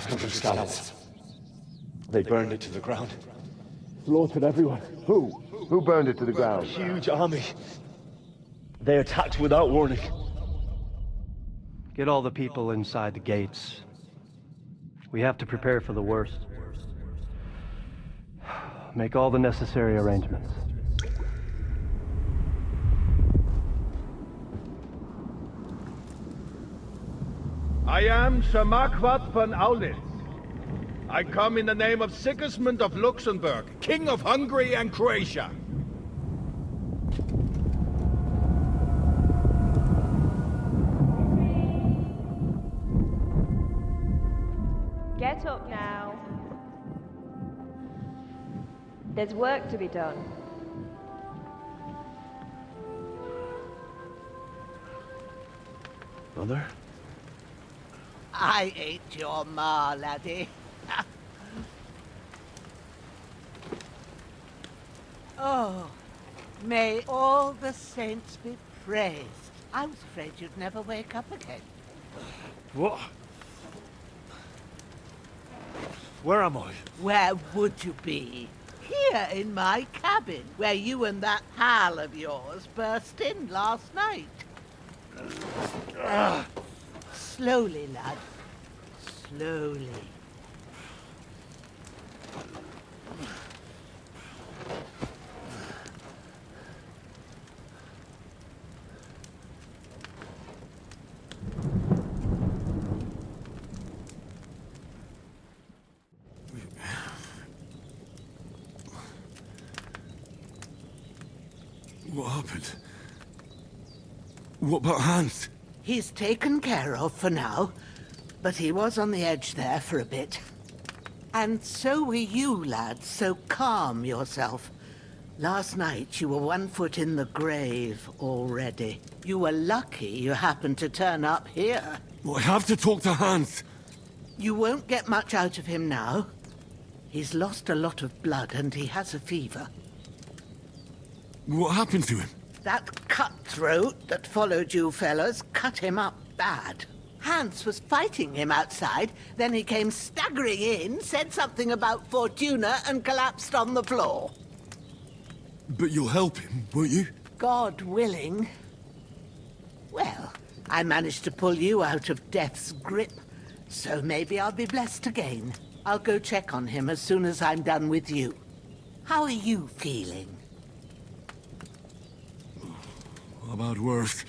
Henry of Skalitz. They burned it to the ground. Slaughtered everyone. Who? Who burned it to the A ground? huge army. They attacked without warning. Get all the people inside the gates. We have to prepare for the worst. Make all the necessary arrangements. I am Sir Marquardt von Aulitz. I come in the name of Sigismund of Luxembourg, King of Hungary and Croatia. Get up now. There's work to be done. Mother? I ain't your ma, laddie. Oh, may all the saints be praised. I was afraid you'd never wake up again. What? Where am I? Where would you be? Here in my cabin, where you and that pal of yours burst in last night. Slowly, lad. Slowly. What happened? What about Hans? He's taken care of for now, but he was on the edge there for a bit. And so were you, lad, so calm yourself. Last night you were 1 foot in the grave already. You were lucky you happened to turn up here. Well, I have to talk to Hans. You won't get much out of him now. He's lost a lot of blood and he has a fever. What happened to him? That cutthroat that followed you fellas cut him up bad. Hans was fighting him outside, then he came staggering in, said something about Fortuna, and collapsed on the floor. But you'll help him, won't you? God willing. Well, I managed to pull you out of death's grip, so maybe I'll be blessed again. I'll go check on him as soon as I'm done with you. How are you feeling? About worse.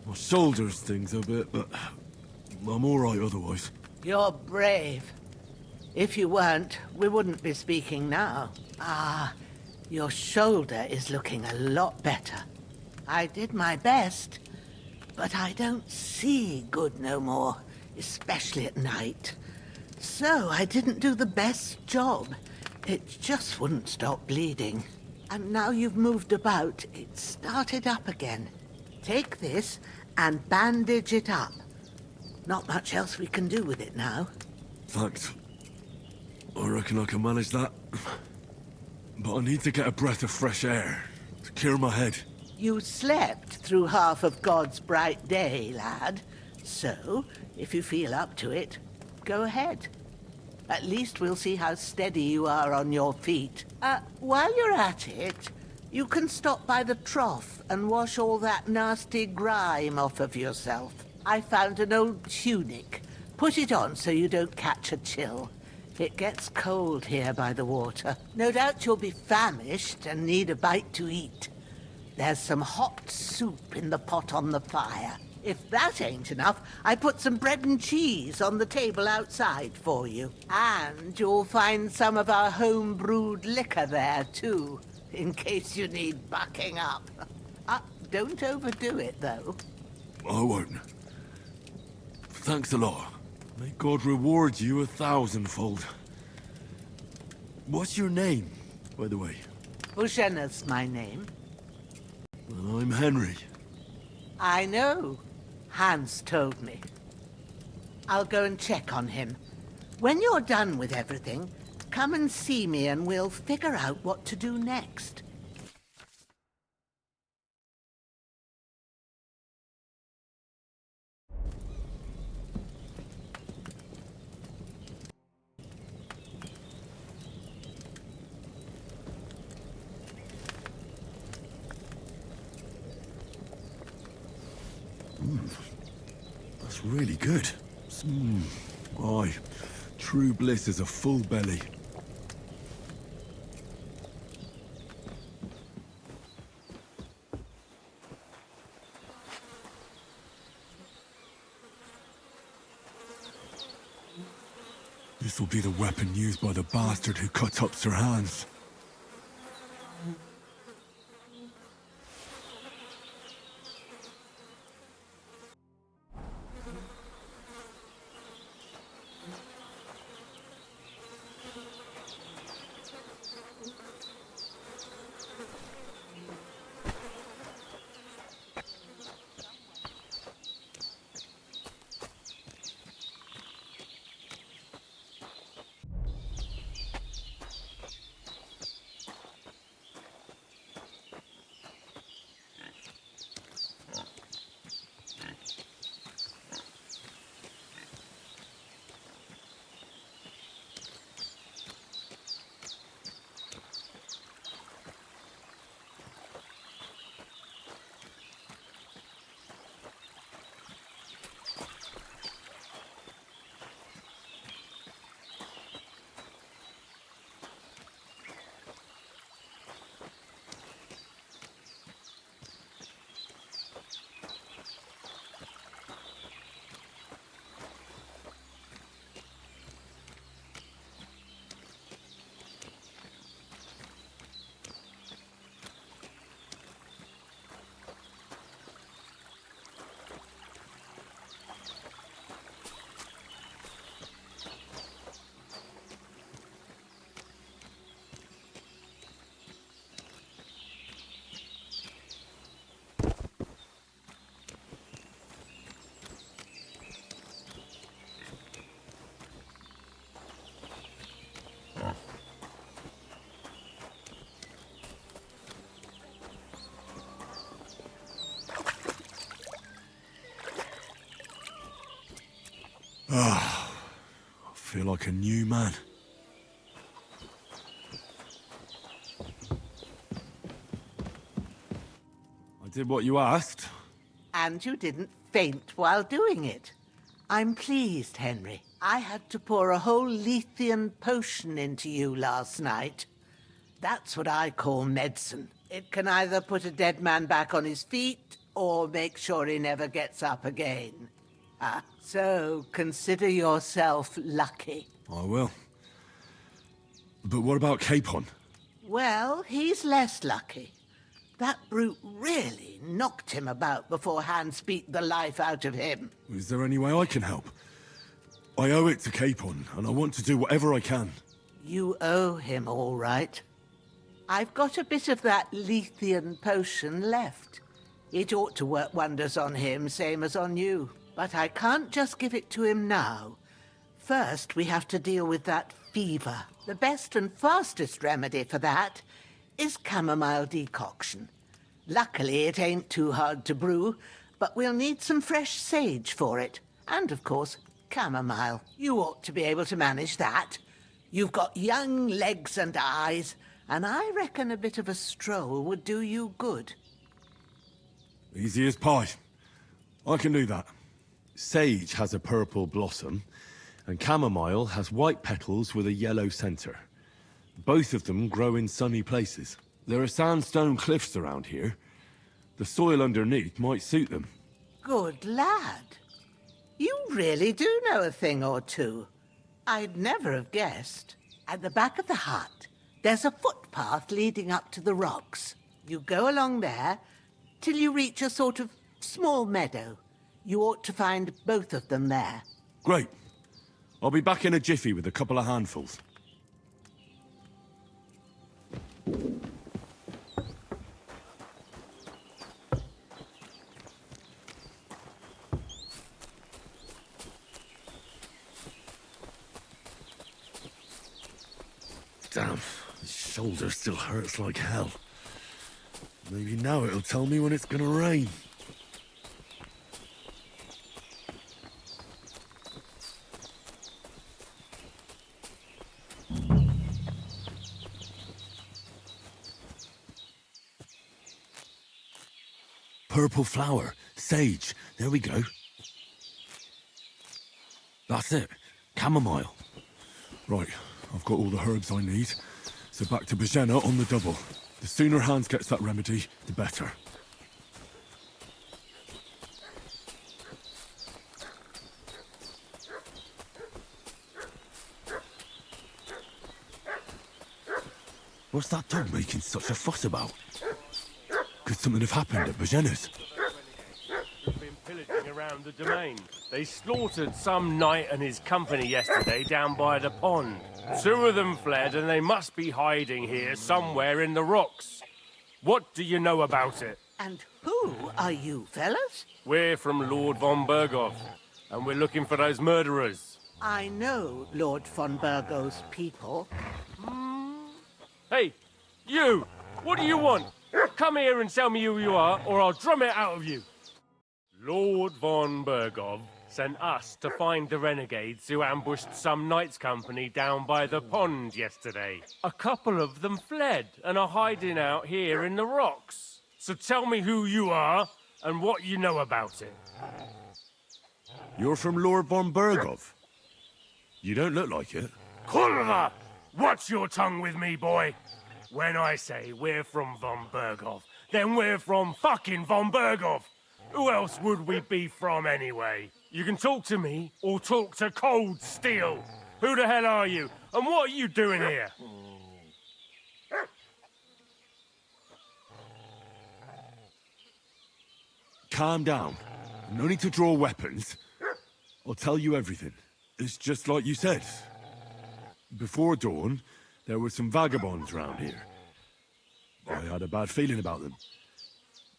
My shoulders stings a bit, but I'm all right otherwise. You're brave. If you weren't, we wouldn't be speaking now. Ah, your shoulder is looking a lot better. I did my best, but I don't see good no more, especially at night. So I didn't do the best job. It just wouldn't stop bleeding. And now you've moved about, it started up again. Take this and bandage it up. Not much else we can do with it now. Thanks. I reckon I can manage that. But I need to get a breath of fresh air to clear my head. You slept through half of God's bright day, lad. So, if you feel up to it, go ahead. At least we'll see how steady you are on your feet. While you're at it, you can stop by the trough and wash all that nasty grime off of yourself. I found an old tunic. Put it on so you don't catch a chill. It gets cold here by the water. No doubt you'll be famished and need a bite to eat. There's some hot soup in the pot on the fire. If that ain't enough, I put some bread and cheese on the table outside for you. And you'll find some of our home-brewed liquor there, too, in case you need bucking up. Don't overdo it, though. I won't. Thanks a lot. May God reward you 1,000-fold. What's your name, by the way? Bushenna's my name. Well, I'm Henry. I know. Hans told me. I'll go and check on him. When you're done with everything, come and see me and we'll figure out what to do next. Really good. Aye. True bliss is a full belly. This will be the weapon used by the bastard who cut up Sir Hans. I feel like a new man. I did what you asked. And you didn't faint while doing it. I'm pleased, Henry. I had to pour a whole Lethean potion into you last night. That's what I call medicine. It can either put a dead man back on his feet, or make sure he never gets up again. So consider yourself lucky. I will. But what about Capon? Well, he's less lucky. That brute really knocked him about before Hans beat the life out of him. Is there any way I can help? I owe it to Capon, and I want to do whatever I can. You owe him, all right. I've got a bit of that Lethean potion left. It ought to work wonders on him, same as on you. But I can't just give it to him now. First, we have to deal with that fever. The best and fastest remedy for that is chamomile decoction. Luckily, it ain't too hard to brew, but we'll need some fresh sage for it. And, of course, chamomile. You ought to be able to manage that. You've got young legs and eyes, and I reckon a bit of a stroll would do you good. Easy as pie. I can do that. Sage has a purple blossom, and chamomile has white petals with a yellow center. Both of them grow in sunny places. There are sandstone cliffs around here. The soil underneath might suit them. Good lad. You really do know a thing or two. I'd never have guessed. At the back of the hut, there's a footpath leading up to the rocks. You go along there till you reach a sort of small meadow. You ought to find both of them there. Great. I'll be back in a jiffy with a couple of handfuls. Damn, his shoulder still hurts like hell. Maybe now it'll tell me when it's gonna rain. Purple flower, sage, there we go. That's it. Chamomile. Right, I've got all the herbs I need. So back to Bajena on the double. The sooner Hans gets that remedy, the better. What's that dog making such a fuss about? Could something have happened at Bajena's? Who've been pillaging around the domain. They slaughtered some knight and his company yesterday down by the pond. 2 of them fled and they must be hiding here somewhere in the rocks. What do you know about it? And who are you, fellas? We're from Lord von Berghoff, and we're looking for those murderers. I know Lord von Burgo's people. Hey, you! What do you want? Come here and tell me who you are, or I'll drum it out of you. Lord von Berghoff sent us to find the renegades who ambushed some knights' company down by the pond yesterday. A couple of them fled and are hiding out here in the rocks. So tell me who you are and what you know about it. You're from Lord von Berghoff? You don't look like it. Kurva! Watch your tongue with me, boy. When I say we're from von Berghoff, then we're from fucking von Berghoff. Who else would we be from anyway? You can talk to me or talk to cold steel. Who the hell are you? And what are you doing here? Calm down. No need to draw weapons. I'll tell you everything. It's just like you said. Before dawn, there were some vagabonds round here. I had a bad feeling about them.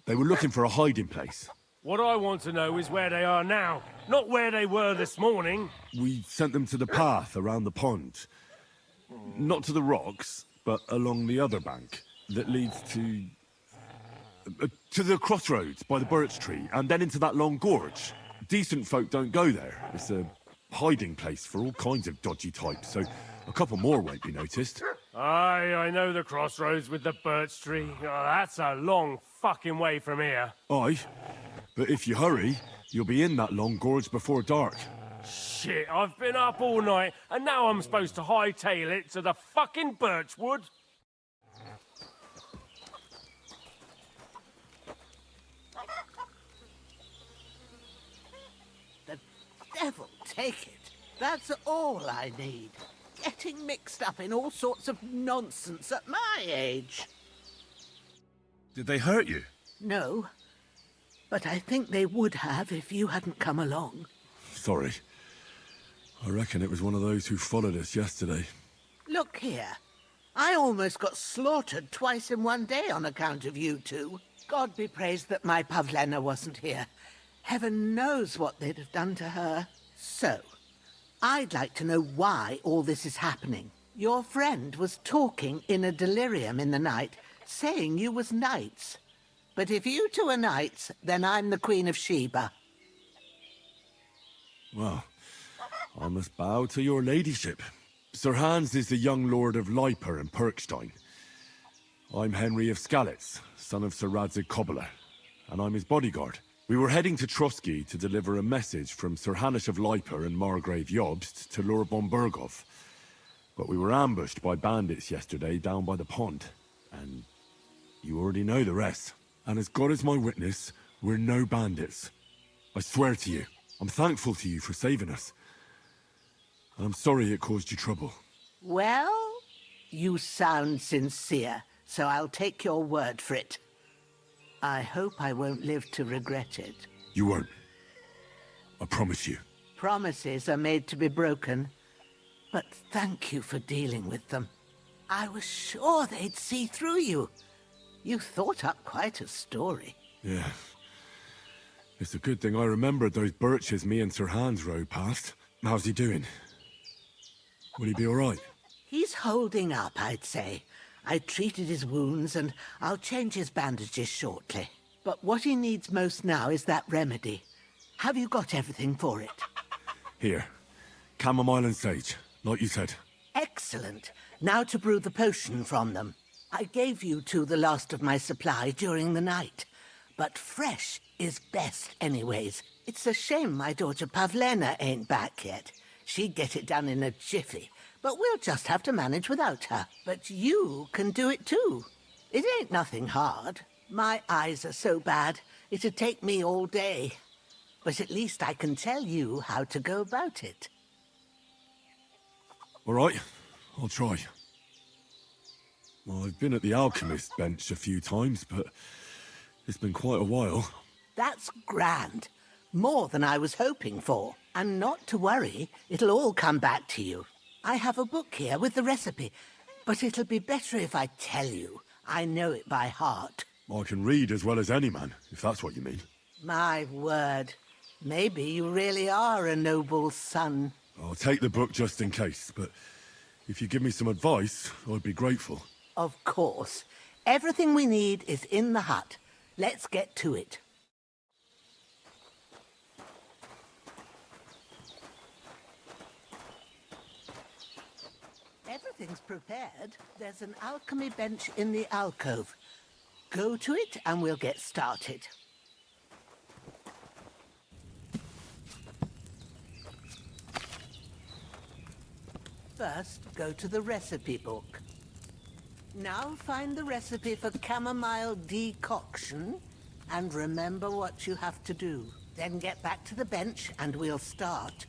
They were looking for a hiding place. What I want to know is where they are now, not where they were this morning. We sent them to the path around the pond. Not to the rocks, but along the other bank that leads to the crossroads by the birch tree, and then into that long gorge. Decent folk don't go there. It's a hiding place for all kinds of dodgy types, so a couple more won't be noticed. Aye, I know the crossroads with the birch tree. Oh, that's a long fucking way from here. Aye, but if you hurry, you'll be in that long gorge before dark. Shit, I've been up all night, and now I'm supposed to hightail it to the fucking birchwood? The devil take it. That's all I need. Getting mixed up in all sorts of nonsense at my age. Did they hurt you? No, but I think they would have if you hadn't come along. Sorry. I reckon it was one of those who followed us yesterday. Look here. I almost got slaughtered twice in one day on account of you two. God be praised that my Pavlena wasn't here. Heaven knows what they'd have done to her. So, I'd like to know why all this is happening. Your friend was talking in a delirium in the night, saying you was knights. But if you two are knights, then I'm the Queen of Sheba. Well, I must bow to your ladyship. Sir Hans is the young lord of Leiper and Perkstein. I'm Henry of Skalitz, son of Sir Radzig Kobyla, and I'm his bodyguard. We were heading to Trotsky to deliver a message from Sir Hanish of Leiper and Margrave Jobst to Lord von Berghoff. But we were ambushed by bandits yesterday down by the pond, and you already know the rest. And as God is my witness, we're no bandits. I swear to you, I'm thankful to you for saving us. And I'm sorry it caused you trouble. Well, you sound sincere, so I'll take your word for it. I hope I won't live to regret it. You won't. I promise you. Promises are made to be broken, but thank you for dealing with them. I was sure they'd see through you. You thought up quite a story. Yeah. It's a good thing I remembered those birches me and Sir Hans rode past. How's he doing? Will he be all right? He's holding up, I'd say. I treated his wounds, and I'll change his bandages shortly. But what he needs most now is that remedy. Have you got everything for it? Here. Chamomile and sage, like you said. Excellent. Now to brew the potion from them. I gave you two the last of my supply during the night. But fresh is best anyways. It's a shame my daughter Pavlena ain't back yet. She'd get it done in a jiffy, but we'll just have to manage without her. But you can do it too. It ain't nothing hard. My eyes are so bad, it'd take me all day. But at least I can tell you how to go about it. All right, I'll try. Well, I've been at the alchemist bench a few times, but it's been quite a while. That's grand. More than I was hoping for. And not to worry, it'll all come back to you. I have a book here with the recipe, but it'll be better if I tell you. I know it by heart. I can read as well as any man, if that's what you mean. My word. Maybe you really are a noble son. I'll take the book just in case, but if you give me some advice, I'd be grateful. Of course. Everything we need is in the hut. Let's get to it. Everything's prepared. There's an alchemy bench in the alcove. Go to it and we'll get started. First, go to the recipe book. Now find the recipe for chamomile decoction and remember what you have to do. Then get back to the bench and we'll start.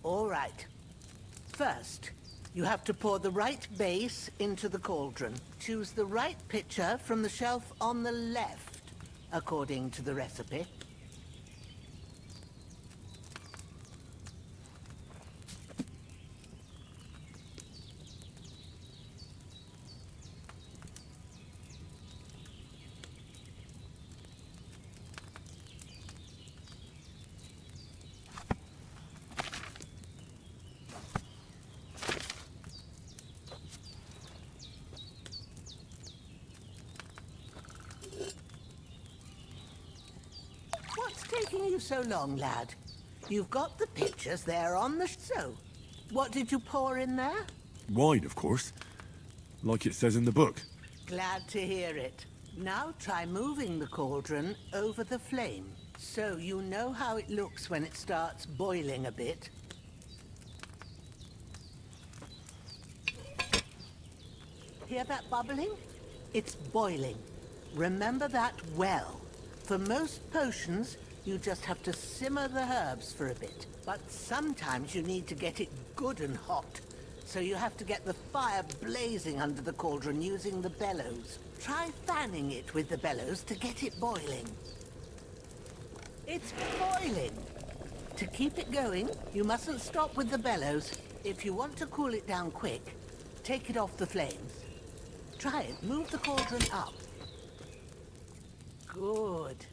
All right. First, you have to pour the right base into the cauldron. Choose the right pitcher from the shelf on the left, according to the recipe. What's taking you so long, lad? You've got the pitchers there on the... So, what did you pour in there? Wine, of course. Like it says in the book. Glad to hear it. Now try moving the cauldron over the flame, so you know how it looks when it starts boiling a bit. Hear that bubbling? It's boiling. Remember that well. For most potions, you just have to simmer the herbs for a bit. But sometimes you need to get it good and hot. So you have to get the fire blazing under the cauldron using the bellows. Try fanning it with the bellows to get it boiling. It's boiling! To keep it going, you mustn't stop with the bellows. If you want to cool it down quick, take it off the flames. Try it. Move the cauldron up. Good.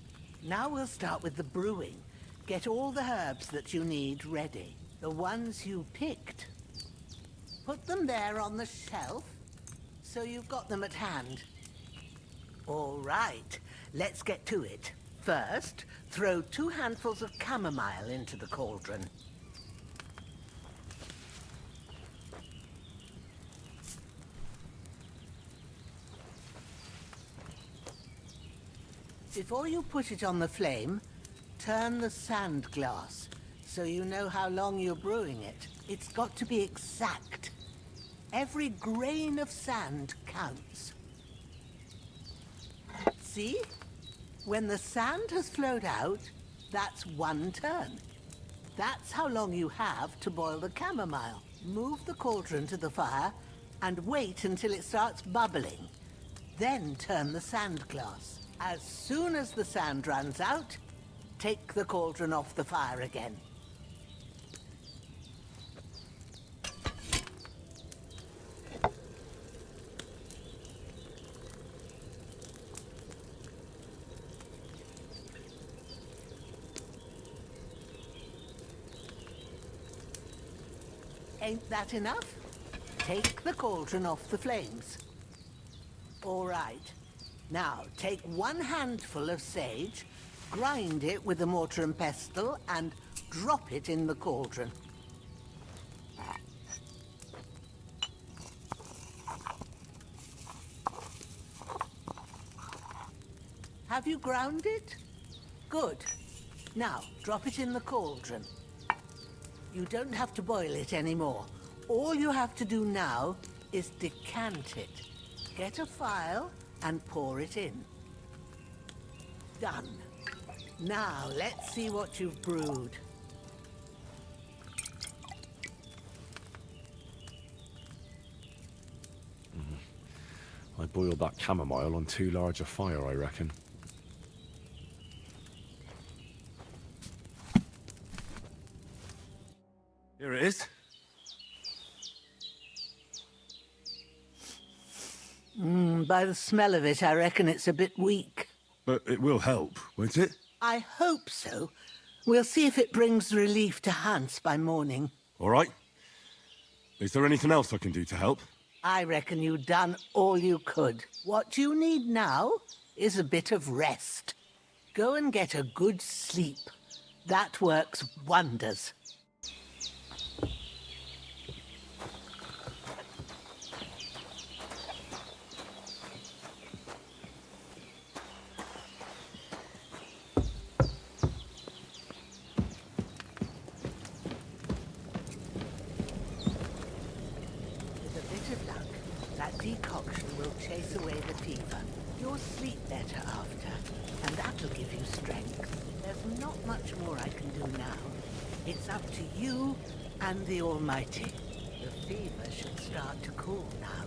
Now we'll start with the brewing. Get all the herbs that you need ready. The ones you picked. Put them there on the shelf, so you've got them at hand. All right, let's get to it. First, throw 2 handfuls of chamomile into the cauldron. Before you put it on the flame, turn the sand glass so you know how long you're brewing it. It's got to be exact. Every grain of sand counts. See? When the sand has flowed out, that's 1 turn. That's how long you have to boil the chamomile. Move the cauldron to the fire and wait until it starts bubbling. Then turn the sand glass. As soon as the sand runs out, take the cauldron off the fire again. Ain't that enough? Take the cauldron off the flames. All right. Now, take 1 handful of sage, Grind it with a mortar and pestle and drop it in the cauldron. Have you ground it? Good. Now, drop it in the cauldron. You don't have to boil it anymore. All you have to do now is decant it. Get a phial and pour it in. Done. Now, let's see what you've brewed. I boiled that chamomile on too large a fire, I reckon. Here it is. By the smell of it, I reckon it's a bit weak. But it will help, won't it? I hope so. We'll see if it brings relief to Hans by morning. All right. Is there anything else I can do to help? I reckon you've done all you could. What you need now is a bit of rest. Go and get a good sleep. That works wonders. Decoction will chase away the fever. You'll sleep better after, and that'll give you strength. There's not much more I can do now. It's up to you and the Almighty. The fever should start to cool now.